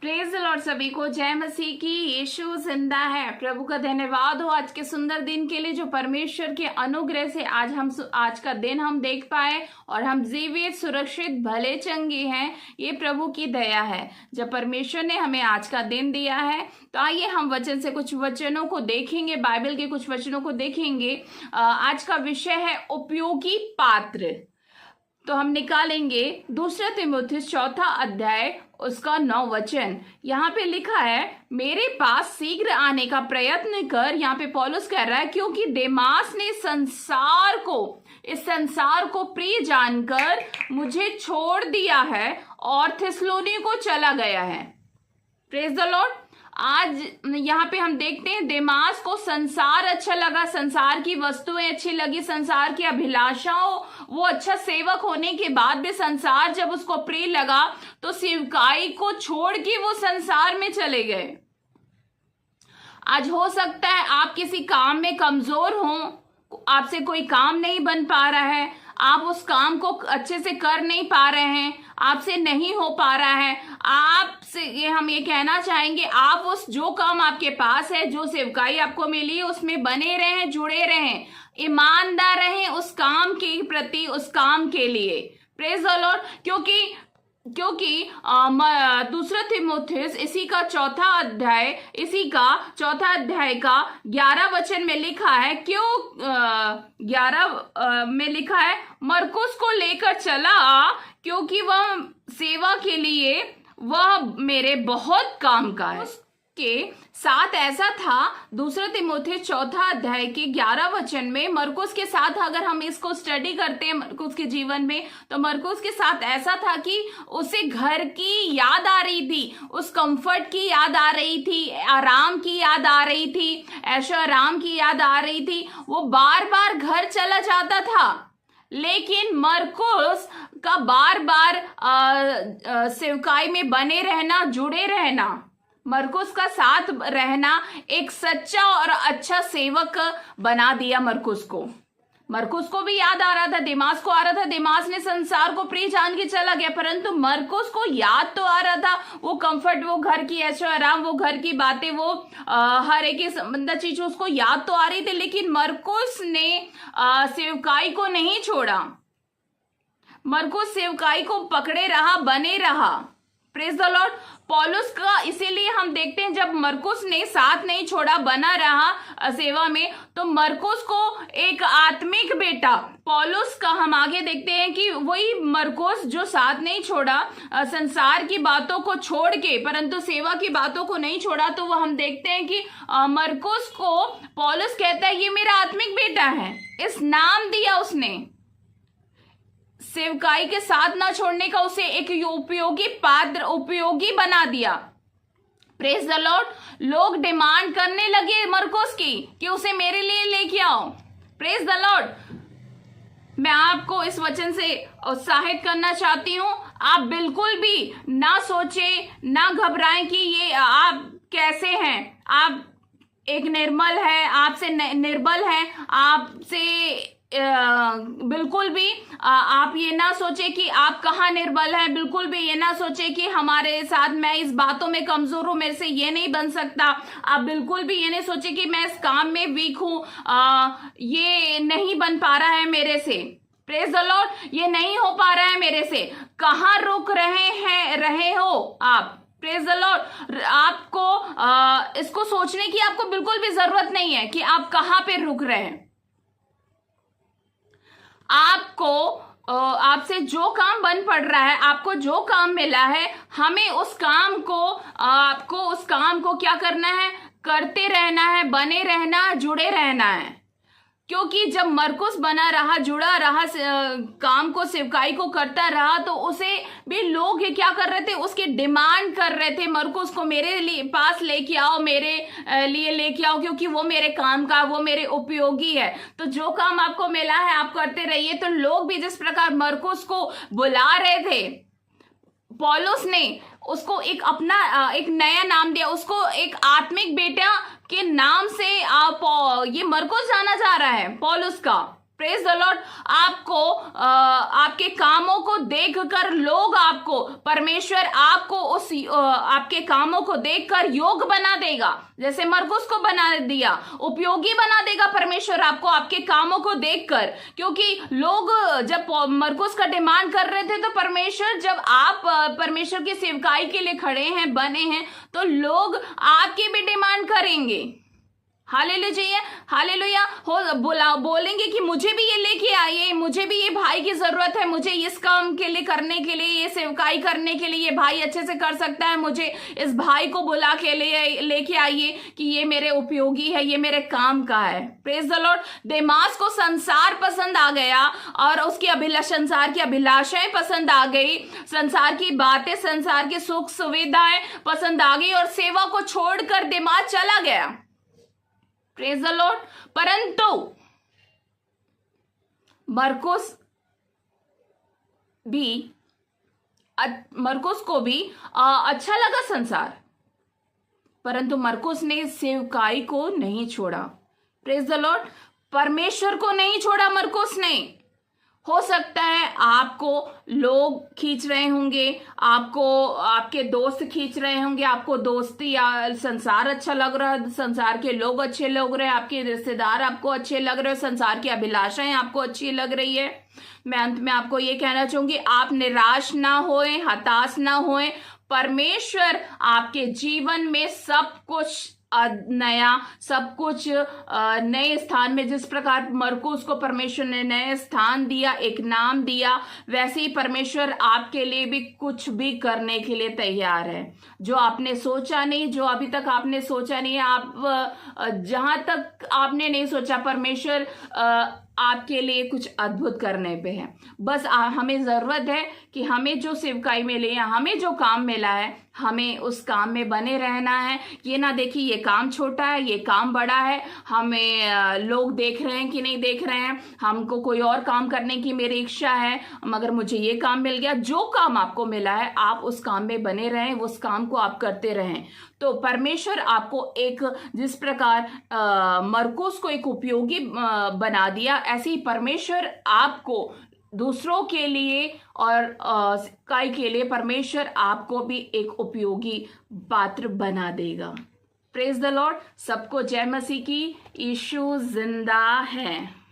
Praise the Lord. सभी को जय मसीह की। यीशु जिंदा है। प्रभु का धन्यवाद हो आज के सुंदर दिन के लिए, जो परमेश्वर के अनुग्रह से आज का दिन हम देख पाए और हम जीवित सुरक्षित भले चंगे हैं। ये प्रभु की दया है जब परमेश्वर ने हमें आज का दिन दिया है। तो आइए हम वचन से कुछ वचनों को देखेंगे, बाइबल के कुछ वचनों को देखेंगे। आज का विषय है उपयोगी पात्र। तो हम निकालेंगे 2 तीमुथियुस 4 अध्याय उसका 9 वचन। यहाँ पे लिखा है, मेरे पास शीघ्र आने का प्रयत्न कर। यहाँ पे पौलुस कह रहा है, क्योंकि देमास ने इस संसार को प्रिय जानकर मुझे छोड़ दिया है और थिस्सलुनी को चला गया है। Praise the Lord. आज यहाँ पे हम देखते हैं, देमास को संसार अच्छा लगा, संसार की वस्तुएं अच्छी लगी, संसार की अभिलाषाओं, वो अच्छा सेवक होने के बाद भी संसार जब उसको प्रिय लगा तो सेवकाई को छोड़ के वो संसार में चले गए। आज हो सकता है आप किसी काम में कमजोर हो, आपसे कोई काम नहीं बन पा रहा है, आप उस काम को अच्छे से कर नहीं पा रहे हैं, आपसे नहीं हो पा रहा है। आपसे हम ये कहना चाहेंगे, आप उस जो काम आपके पास है, जो सेवकाई आपको मिली, उसमें बने रहें, जुड़े रहें, ईमानदार रहें उस काम के प्रति, उस काम के लिए। Praise the Lord. क्योंकि 2 तीमुथियुस इसी का 4 अध्याय का 11 वचन में लिखा है, 11 में लिखा है, मरकुस को लेकर चला आ, क्योंकि वह सेवा के लिए वह मेरे बहुत काम का है। के साथ ऐसा था, 2 तीमुथियुस 4 अध्याय के 11 वचन में मरकुस के साथ अगर हम इसको स्टडी करते हैं मरकुस के जीवन में, तो मरकुस के साथ ऐसा था कि उसे घर की याद आ रही थी, उस कंफर्ट की याद आ रही थी, आराम की याद आ रही थी, ऐशो आराम की याद आ रही थी। वो बार बार घर चला जाता था, लेकिन मरकुस का बार बार सेवकाई में बने रहना, जुड़े रहना, मरकुस का साथ रहना एक सच्चा और अच्छा सेवक बना दिया मरकुस को भी याद आ रहा था, देमास को आ रहा था। देमास ने संसार को प्रिय जान के चला गया, परंतु मरकुस को याद तो आ रहा था, वो कंफर्ट, वो घर की ऐशो आराम, वो घर की बातें, वो हर एक संबंधित चीज उसको याद तो आ रही थी। लेकिन मरकुस ने सेवकाई को नहीं छोड़ा, मरकुस सेवकाई को पकड़े रहा, बने रहा। Praise the Lord. पौलुस का इसीलिए हम देखते हैं, जब मरकुस ने साथ नहीं छोड़ा, बना रहा सेवा में, तो मरकुस को एक आत्मिक बेटा, पौलुस का हम आगे देखते हैं कि वही मरकुस जो साथ नहीं छोड़ा, संसार की बातों को छोड़ के, परंतु सेवा की बातों को नहीं छोड़ा, तो वो हम देखते हैं कि मरकुस को पौलुस कहता है, ये मेरा आत्मिक बेटा है। इस नाम दिया उसने, सेवकाई के साथ ना छोड़ने का, उसे एक उपयोगी पात्र, उपयोगी बना दिया। Praise the Lord. लोग डिमांड करने लगे मरकुस की कि उसे मेरे लिए लेके आओ। Praise the Lord. मैं आपको इस वचन से उत्साहित करना चाहती हूं, आप बिल्कुल भी ना सोचे, ना घबराएं कि ये आप कैसे हैं, आप एक निर्मल है, आपसे निर्बल है, आपसे बिल्कुल भी आप ये ना सोचे कि आप कहाँ निर्बल हैं, बिल्कुल भी ये ना सोचे कि हमारे साथ, मैं इस बातों में कमजोर हूं, मेरे से ये नहीं बन सकता। आप बिल्कुल भी ये नहीं सोचे कि मैं इस काम में वीक हूं, ये नहीं बन पा रहा है मेरे से। Praise the Lord. ये नहीं हो पा रहा है मेरे से। कहाँ रुक रहे हो आप। Praise the Lord. आपको इसको सोचने की आपको बिल्कुल भी जरूरत नहीं है कि आप कहाँ पे रुक रहे हैं। आपसे जो काम बन पड़ रहा है, आपको जो काम मिला है, हमें आपको उस काम को क्या करना है, करते रहना है, बने रहना, जुड़े रहना है। क्योंकि जब मरकुस बना रहा, जुड़ा रहा, काम को, सेवकाई को करता रहा, तो उसे भी लोग क्या कर रहे थे, उसकी डिमांड कर रहे थे, मरकुस को मेरे लिए पास लेके आओ, मेरे लिए लेके आओ, क्योंकि वो मेरे काम का, वो मेरे उपयोगी है। तो जो काम आपको मिला है आप करते रहिए। तो लोग भी जिस प्रकार मरकुस को बुला रहे थे, पौलुस ने उसको एक नया नाम दिया, उसको एक आत्मिक बेटा के नाम से ये मरकुस जाना जा रहा है पौलुस का। Praise the Lord. आपको आपके कामों को देखकर लोग आपको, परमेश्वर आपको उस आपके कामों को देखकर योग्य बना देगा, जैसे मरकुस को बना दिया, उपयोगी बना देगा परमेश्वर आपको आपके कामों को देखकर। क्योंकि लोग जब मरकुस का डिमांड कर रहे थे, तो परमेश्वर, जब आप परमेश्वर की सेवकाई के लिए खड़े हैं, बने हैं, तो लोग आपकी भी डिमांड करेंगे। Hallelujah, hallelujah. बोलेंगे कि मुझे भी ये लेके आइए, मुझे भी ये भाई की जरूरत है, मुझे इस काम के लिए करने के लिए, ये सेवकाई करने के लिए ये भाई अच्छे से कर सकता है, मुझे इस भाई को बुला के लेके आइए कि ये मेरे उपयोगी है, ये मेरे काम का है। Praise the Lord. देमास को संसार पसंद आ गया और उसकी संसार की अभिलाषाएं पसंद आ गई, संसार की बातें, संसार की सुख सुविधाएं पसंद आ गई और सेवा को छोड़कर देमास चला गया। Praise the Lord. परंतु मरकुस को भी अच्छा लगा संसार, परंतु मरकुस ने सेवकाई को नहीं छोड़ा। Praise the Lord. परमेश्वर को नहीं छोड़ा मरकुस ने। हो सकता है आपको लोग खींच रहे होंगे, आपको आपके दोस्त खींच रहे होंगे, आपको दोस्ती या संसार अच्छा लग रहा है, संसार के लोग अच्छे लग रहे हैं, आपके रिश्तेदार आपको अच्छे लग रहे हैं, संसार की अभिलाषाएं आपको अच्छी लग रही है। मैं अंत में आपको ये कहना चाहूंगी, आप निराश ना होएं, हताश ना होएं। परमेश्वर आपके जीवन में सब कुछ नया, सब कुछ नए स्थान में, जिस प्रकार मरकुस को परमेश्वर ने नए स्थान दिया, एक नाम दिया, वैसे ही परमेश्वर आपके लिए भी कुछ भी करने के लिए तैयार है। जो आपने सोचा नहीं, जो अभी तक आपने सोचा नहीं है, आप जहां तक आपने नहीं सोचा, परमेश्वर आपके लिए कुछ अद्भुत करने पे है। बस हमें जरूरत है कि हमें जो सेवकाई मिली है, हमें जो काम मिला है, हमें उस काम में बने रहना है। ये ना देखिए ये काम छोटा है, ये काम बड़ा है, हमें लोग देख रहे हैं कि नहीं देख रहे हैं, हमको कोई और काम करने की मेरी इच्छा है, मगर मुझे ये काम मिल गया। जो काम आपको मिला है, आप उस काम में बने रहें, उस काम को आप करते रहें। तो परमेश्वर आपको एक, जिस प्रकार मरकुस को एक उपयोगी बना दिया, ऐसे ही परमेश्वर आपको दूसरों के लिए और काय के लिए परमेश्वर आपको भी एक उपयोगी पात्र बना देगा। Praise the Lord. सबको जय मसीह की। यीशु जिंदा है।